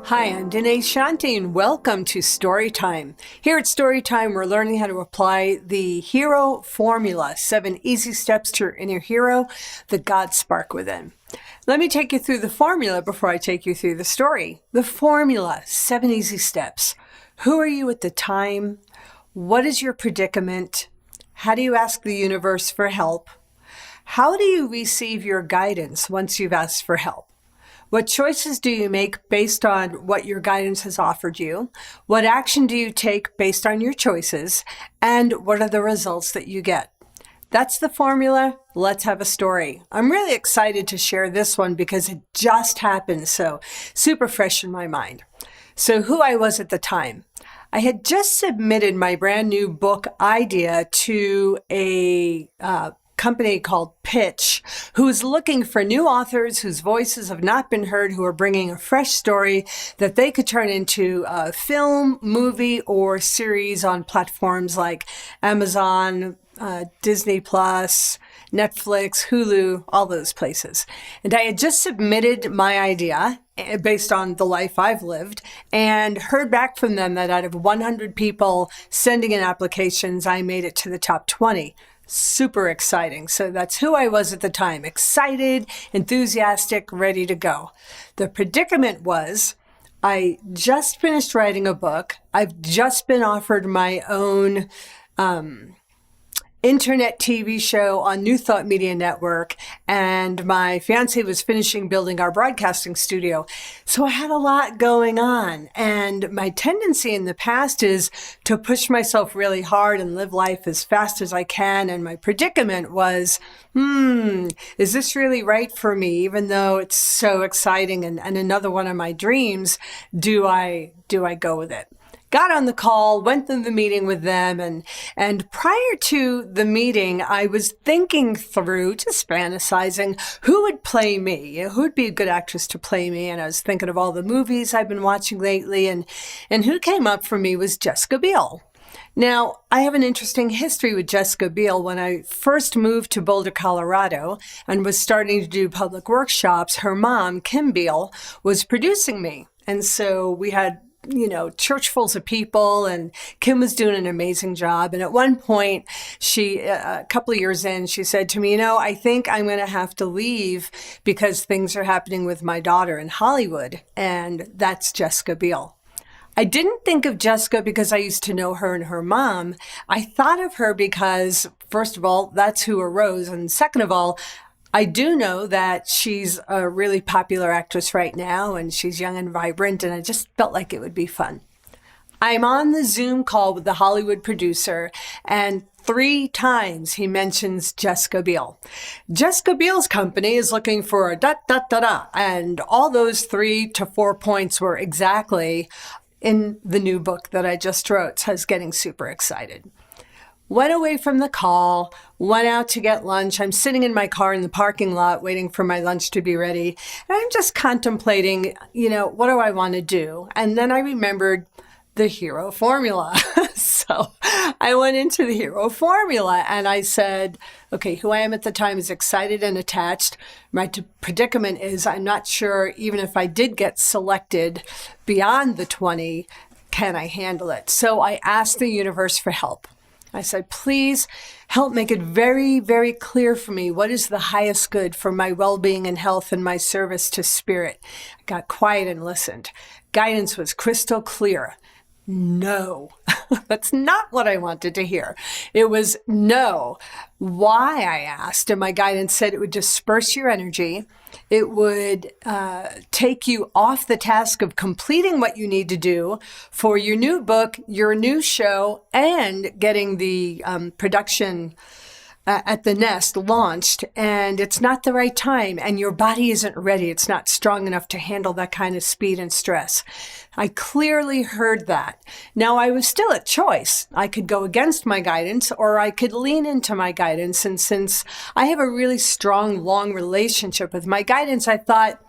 Hi, I'm Danae Shanti, and welcome to Storytime. Here at Storytime, we're learning how to apply the hero formula, 7 easy steps to your inner hero, the God spark within. Let me take you through the formula before I take you through the story. The formula, 7 easy steps. Who are you at the time? What is your predicament? How do you ask the universe for help? How do you receive your guidance once you've asked for help? What choices do you make based on what your guidance has offered you? What action do you take based on your choices? And what are the results that you get? That's the formula. Let's have a story. I'm really excited to share this one because it just happened, so super fresh in my mind. So who I was at the time. I had just submitted my brand new book idea to a company called Pitch, who's looking for new authors whose voices have not been heard, who are bringing a fresh story that they could turn into a film, movie, or series on platforms like Amazon, Disney Plus, Netflix, Hulu, all those places. And I had just submitted my idea based on the life I've lived and heard back from them that out of 100 people sending in applications, I made it to the top 20. Super exciting. So that's who I was at the time. Excited, enthusiastic, ready to go. The predicament was I just finished writing a book. I've just been offered my own internet TV show on New Thought Media Network, and my fiance was finishing building our broadcasting studio. So I had a lot going on, and my tendency in the past is to push myself really hard and live life as fast as I can. And my predicament was, is this really right for me? Even though it's so exciting and another one of my dreams, do I go with it? Got on the call, went through the meeting with them, and prior to the meeting, I was thinking through, just fantasizing, who would play me? Who would be a good actress to play me? And I was thinking of all the movies I've been watching lately, and who came up for me was Jessica Biel. Now, I have an interesting history with Jessica Biel. When I first moved to Boulder, Colorado, and was starting to do public workshops, her mom, Kim Biel, was producing me. And so we had churchfuls of people, and Kim was doing an amazing job. And at one point, she, a couple of years in, she said to me, I think I'm going to have to leave because things are happening with my daughter in Hollywood. And that's Jessica Biel. I didn't think of Jessica because I used to know her and her mom. I thought of her because, first of all, that's who arose. And second of all, I do know that she's a really popular actress right now, and she's young and vibrant, and I just felt like it would be fun. I'm on the Zoom call with the Hollywood producer, and 3 times he mentions Jessica Biel. Jessica Biel's company is looking for a da-da-da-da, and all those 3 to 4 points were exactly in the new book that I just wrote, so I was getting super excited. Went away from the call, went out to get lunch. I'm sitting in my car in the parking lot waiting for my lunch to be ready. And I'm just contemplating, what do I want to do? And then I remembered the hero formula. So I went into the hero formula and I said, okay, who I am at the time is excited and attached. My predicament is I'm not sure, even if I did get selected beyond the 20, can I handle it? So I asked the universe for help. I said, please help make it very, very clear for me what is the highest good for my well-being and health and my service to spirit. I got quiet and listened. Guidance was crystal clear. No, that's not what I wanted to hear. It was no. Why, I asked, and my guidance said it would disperse your energy. It would take you off the task of completing what you need to do for your new book, your new show, and getting the production at the Nest launched, and it's not the right time, and your body isn't ready. It's not strong enough to handle that kind of speed and stress. I clearly heard that. Now, I was still at choice. I could go against my guidance, or I could lean into my guidance. And since I have a really strong, long relationship with my guidance, I thought,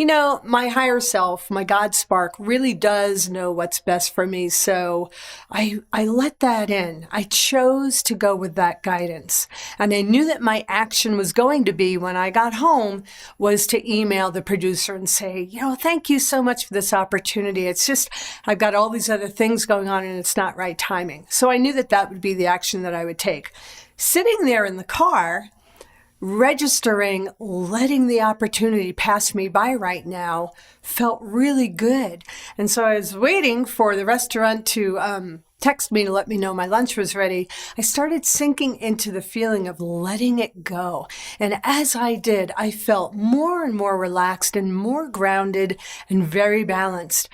my higher self, my God spark really does know what's best for me. So I let that in. I chose to go with that guidance. And I knew that my action was going to be, when I got home, was to email the producer and say, thank you so much for this opportunity. It's just, I've got all these other things going on and it's not right timing. So I knew that that would be the action that I would take. Sitting there in the car, registering, letting the opportunity pass me by right now felt really good. And so I was waiting for the restaurant to text me to let me know my lunch was ready. I started sinking into the feeling of letting it go. And as I did, I felt more and more relaxed and more grounded and very balanced.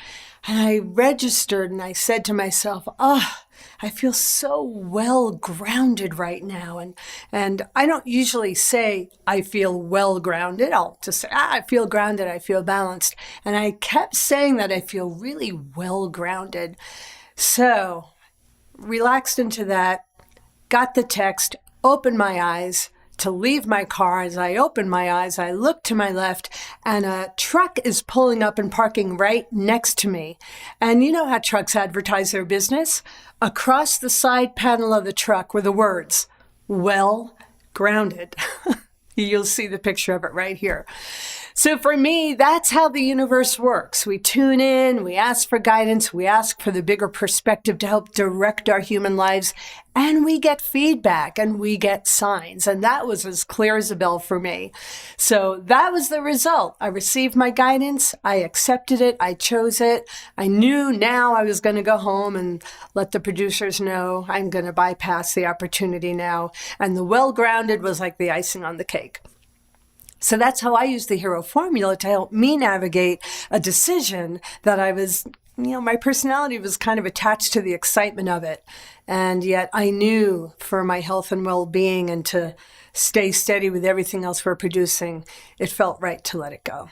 And I registered and I said to myself, I feel so well grounded right now. And I don't usually say I feel well grounded. I'll just say, I feel grounded, I feel balanced. And I kept saying that I feel really well grounded. So relaxed into that, got the text, opened my eyes to leave my car. As I opened my eyes, I looked to my left and a truck is pulling up and parking right next to me. And you know how trucks advertise their business? Across the side panel of the truck were the words, well grounded. You'll see the picture of it right here. So for me, that's how the universe works. We tune in, we ask for guidance, we ask for the bigger perspective to help direct our human lives, and we get feedback and we get signs. And that was as clear as a bell for me. So that was the result. I received my guidance, I accepted it, I chose it. I knew now I was going to go home and let the producers know I'm going to bypass the opportunity now. And the well-grounded was like the icing on the cake. So that's how I use the hero formula to help me navigate a decision that I was, my personality was kind of attached to the excitement of it. And yet I knew for my health and well-being and to stay steady with everything else we're producing, it felt right to let it go.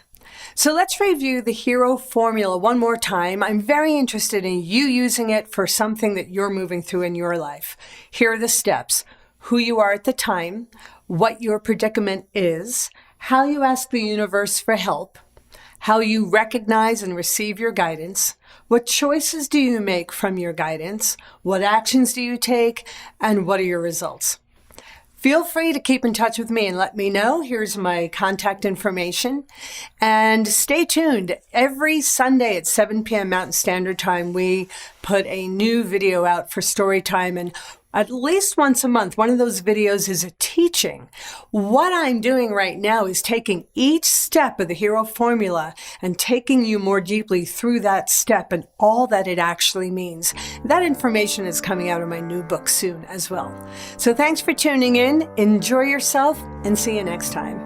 So let's review the hero formula one more time. I'm very interested in you using it for something that you're moving through in your life. Here are the steps: who you are at the time, what your predicament is, how you ask the universe for help, how you recognize and receive your guidance, what choices do you make from your guidance, what actions do you take, and what are your results. Feel free to keep in touch with me and let me know. Here's my contact information. And stay tuned. Every Sunday at 7 p.m. Mountain Standard Time, we put a new video out for story time, and at least once a month, one of those videos is a teaching. What I'm doing right now is taking each step of the hero formula and taking you more deeply through that step and all that it actually means. That information is coming out of my new book soon as well. So thanks for tuning in. Enjoy yourself and see you next time.